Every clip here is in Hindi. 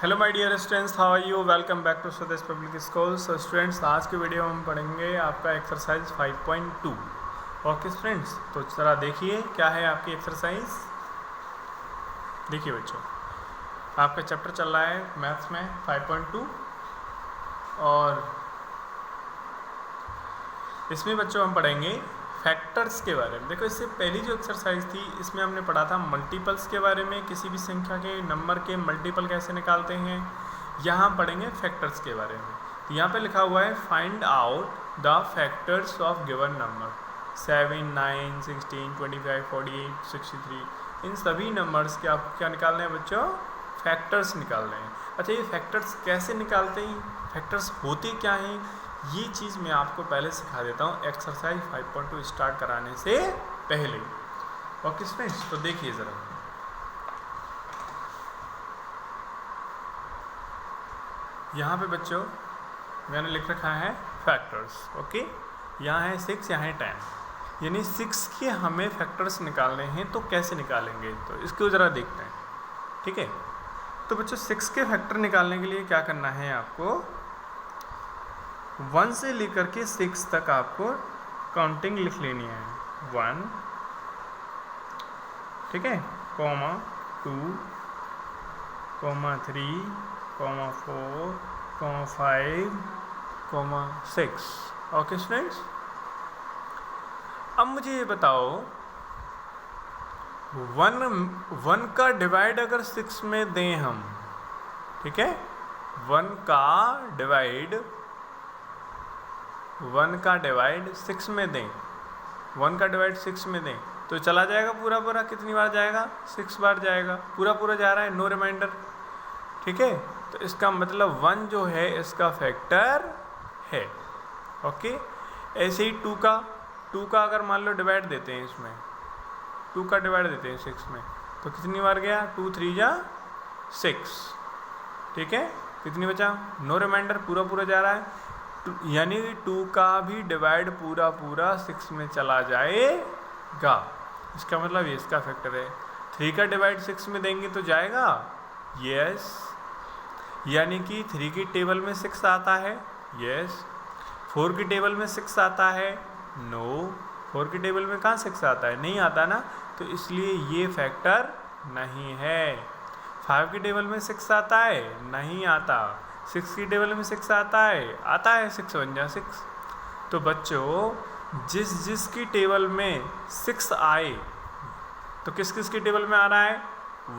Hello my dear students, how are you? Welcome back to Swadesh public school. So students, आज के वीडियो में हम पढ़ेंगे आपका एक्सरसाइज 5.2। ओके स्टूडेंट्स, तो जरा देखिए क्या है आपकी एक्सरसाइज। देखिए बच्चों, आपका चैप्टर चल रहा है मैथ्स में 5.2 और इसमें बच्चों हम पढ़ेंगे फैक्टर्स के बारे में। देखो, इससे पहली जो एक्सरसाइज थी इसमें हमने पढ़ा था मल्टीपल्स के बारे में, किसी भी संख्या के नंबर के मल्टीपल कैसे निकालते हैं। यहाँ पढ़ेंगे फैक्टर्स के बारे में। तो यहाँ पे लिखा हुआ है find out the factors of given number 7, 9, 16, 25, 48, 63। इन सभी नंबर्स के आपको क्या निकालने हैं बच्चों? फैक्टर्स निकालने हैं। अच्छा, ये फैक्टर्स कैसे निकालते हैं, फैक्टर्स होते क्या हैं, ये चीज़ मैं आपको पहले सिखा देता हूँ एक्सरसाइज 5.2 स्टार्ट कराने से पहले। ओके स्टूडेंट्स, तो देखिए ज़रा, यहाँ पे बच्चों मैंने लिख रखा है फैक्टर्स। ओके, यहाँ है 6, यहाँ है 10, यानी 6 के हमें फैक्टर्स निकालने हैं। तो कैसे निकालेंगे, तो इसको ज़रा देखते हैं। ठीक है, तो बच्चों 6 के फैक्टर निकालने के लिए क्या करना है आपको, 1 से लेकर के 6 तक आपको काउंटिंग लिख लेनी है। 1, ठीक है, comma 2, comma 3, comma 4, comma 5, comma 6। Okay students, अब मुझे ये बताओ 1 का डिवाइड अगर 6 में दें हम, ठीक है, 1 का डिवाइड 6 में दें, 1 का डिवाइड 6 में दें तो चला जाएगा पूरा। कितनी बार जाएगा? 6 बार जाएगा। पूरा जा रहा है, नो रिमाइंडर। ठीक है, तो इसका मतलब 1 जो है इसका फैक्टर है। ओके, ऐसे ही 2 का अगर मान लो डिवाइड देते हैं, इसमें 2 का डिवाइड देते हैं 6 में, तो कितनी बार गया? 2 3 जा 6। ठीक है, कितनी बचा? नो रिमाइंडर, पूरा जा रहा है। यानी 2 का भी डिवाइड पूरा 6 में चला जाएगा। इसका मतलब ये इसका फैक्टर है। 3 का डिवाइड 6 में देंगे तो जाएगा, यस। यानी कि 3 की टेबल में 6 आता है, यस। 4 की टेबल में 6 आता है, नो। 4 की टेबल में कहाँ 6 आता है? नहीं आता ना, तो इसलिए ये फैक्टर नहीं है। 5 की टेबल में 6 आता है, नहीं आता। 6 की टेबल में 6 आता है 6 1 जा 6। तो बच्चों जिस की टेबल में 6 आए, तो किस की टेबल में आ रहा है?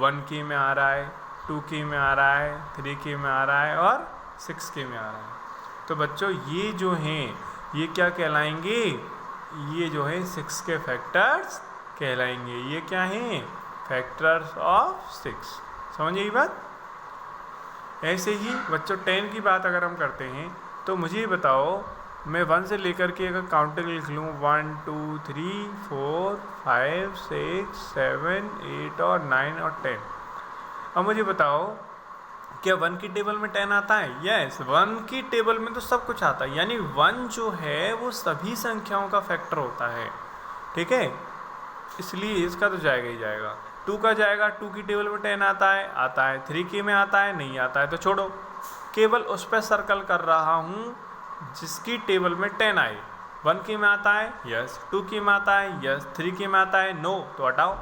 1 की में आ रहा है, 2 की में आ रहा है, 3 की में आ रहा है और 6 की में आ रहा है। तो बच्चों ये जो हैं ये क्या कहलाएंगे? ये जो है 6 के फैक्टर्स कहलाएंगे। ये क्या हैं? Factors of 6। समझिए ये बात। ऐसे ही बच्चों 10 की बात अगर हम करते हैं तो मुझे ये बताओ, मैं 1 से लेकर के अगर काउंटिंग लिख लूँ 1 2 3 4 5 6 7 8 और 9 और 10। अब मुझे बताओ क्या 1 की टेबल में 10 आता है? यस, 1 की टेबल में तो सब कुछ आता है। यानी 1 जो है वो सभी संख्याओं का फैक्टर होता है। ठीक है, इसलिए इसका तो जाएगा ही जाएगा। 2 का जाएगा, 2 की टेबल में 10 आता है। 3 की में आता है, नहीं आता है, तो छोड़ो। केवल उस पर सर्कल कर रहा हूँ जिसकी टेबल में 10 आए। 1 की में आता है, यस। 2 की में आता है, यस। 3 की में आता है, नो, तो हटाओ।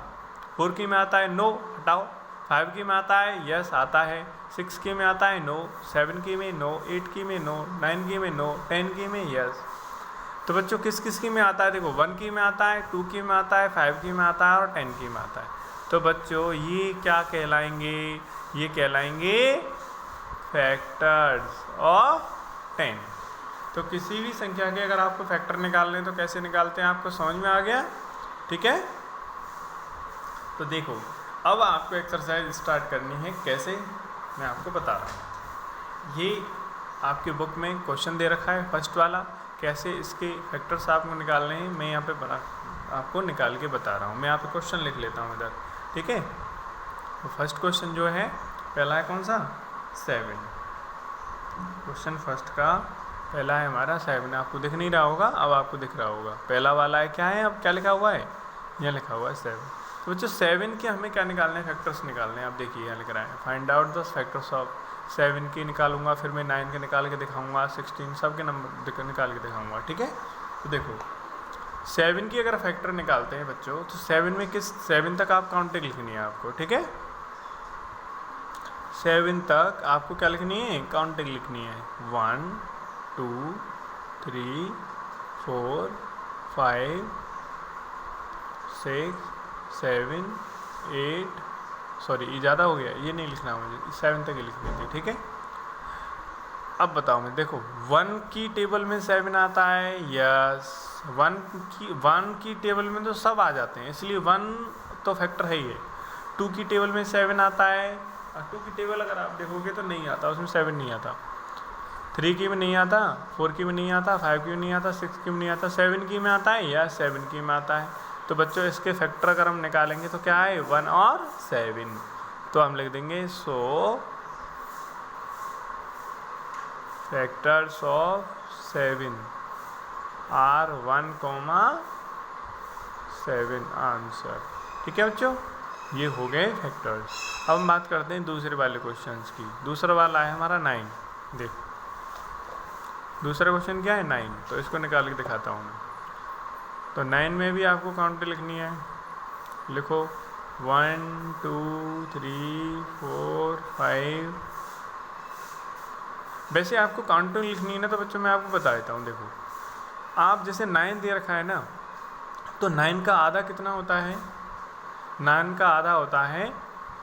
4 की में आता है, नो, हटाओ। 5 की में आता है, यस आता है। 6 की में आता है, नो। 7 की में नो, 8 की में नो, 9 की में नो, 10 की में यस। तो बच्चों किस की में आता है? देखो 1 की में आता है, 2 की में आता है, 5 की में आता है और 10 की में आता है। तो बच्चों ये क्या कहलाएंगे? ये कहलाएंगे फैक्टर्स ऑफ 10। तो किसी भी संख्या के अगर आपको फैक्टर निकालने हैं तो कैसे निकालते हैं, आपको समझ में आ गया? ठीक है, तो देखो अब आपको एक्सरसाइज स्टार्ट करनी है। कैसे, मैं आपको बता रहा हूँ। ये आपके बुक में क्वेश्चन दे रखा है फर्स्ट वाला, कैसे इसके फैक्टर्स आपको निकालने हैं। मैं यहाँ पे आपको निकाल के बता रहा हूँ। मैं यहाँ पे क्वेश्चन लिख लेता हूँ इधर। ठीक है, तो फर्स्ट क्वेश्चन जो है पहला है कौन सा? 7। क्वेश्चन फर्स्ट का पहला है हमारा 7। आपको दिख नहीं रहा होगा, अब आपको दिख रहा होगा। पहला वाला है क्या है, अब क्या लिखा हुआ है? यहाँ लिखा हुआ है 7। तो बच्चों 7 के हमें क्या निकालने हैं, फैक्टर्स निकालने हैं। आप देखिए यहाँ लिख रहा है find out the factors of 7 की निकालूंगा, फिर मैं 9 के निकाल के दिखाऊंगा, 16 सब के नंबर निकाल के दिखाऊंगा, ठीक है। तो देखो 7 की अगर फैक्टर निकालते हैं बच्चों, तो 7 में किस 7 तक आप काउंटिंग लिखनी है आपको, ठीक है। 7 तक आपको क्या लिखनी है, काउंटिंग लिखनी है। 1 2 3 4 5 6 7 8 सॉरी ये ज़्यादा हो गया, ये नहीं लिखना मुझे, 7 तक ही लिखनी थी, ठीक है। अब बताओ मैं, देखो 1 की टेबल में 7 आता है, यस 1 की टेबल में तो सब आ जाते हैं, इसलिए 1 तो फैक्टर है ही है। 2 की टेबल में 7 आता है, और 2 की टेबल अगर आप देखोगे तो नहीं आता, उसमें 7 नहीं आता। 3 की में नहीं आता, 4 की में नहीं आता, 5 की में नहीं आता, 6 की में नहीं आता, 7 की में आता है, या 7 की में आता है। तो बच्चों इसके फैक्टर अगर हम निकालेंगे तो क्या है, 1 और 7। तो हम लिख देंगे so factors of 7 are 1, 7 answer, ठीक है बच्चों। ये हो गए फैक्टर्स। अब हम बात करते हैं दूसरे वाले क्वेश्चंस की। दूसरा वाला है हमारा 9। देख दूसरा क्वेश्चन क्या है, 9। तो इसको निकाल के दिखाता हूँ मैं। तो 9 में भी आपको काउंट लिखनी है, लिखो 1 2 3 4 5। वैसे आपको काउंटिंग लिखनी है ना, तो बच्चों मैं आपको बता देता हूँ। देखो आप जैसे 9 दे रखा है ना, तो 9 का आधा कितना होता है, 9 का आधा होता है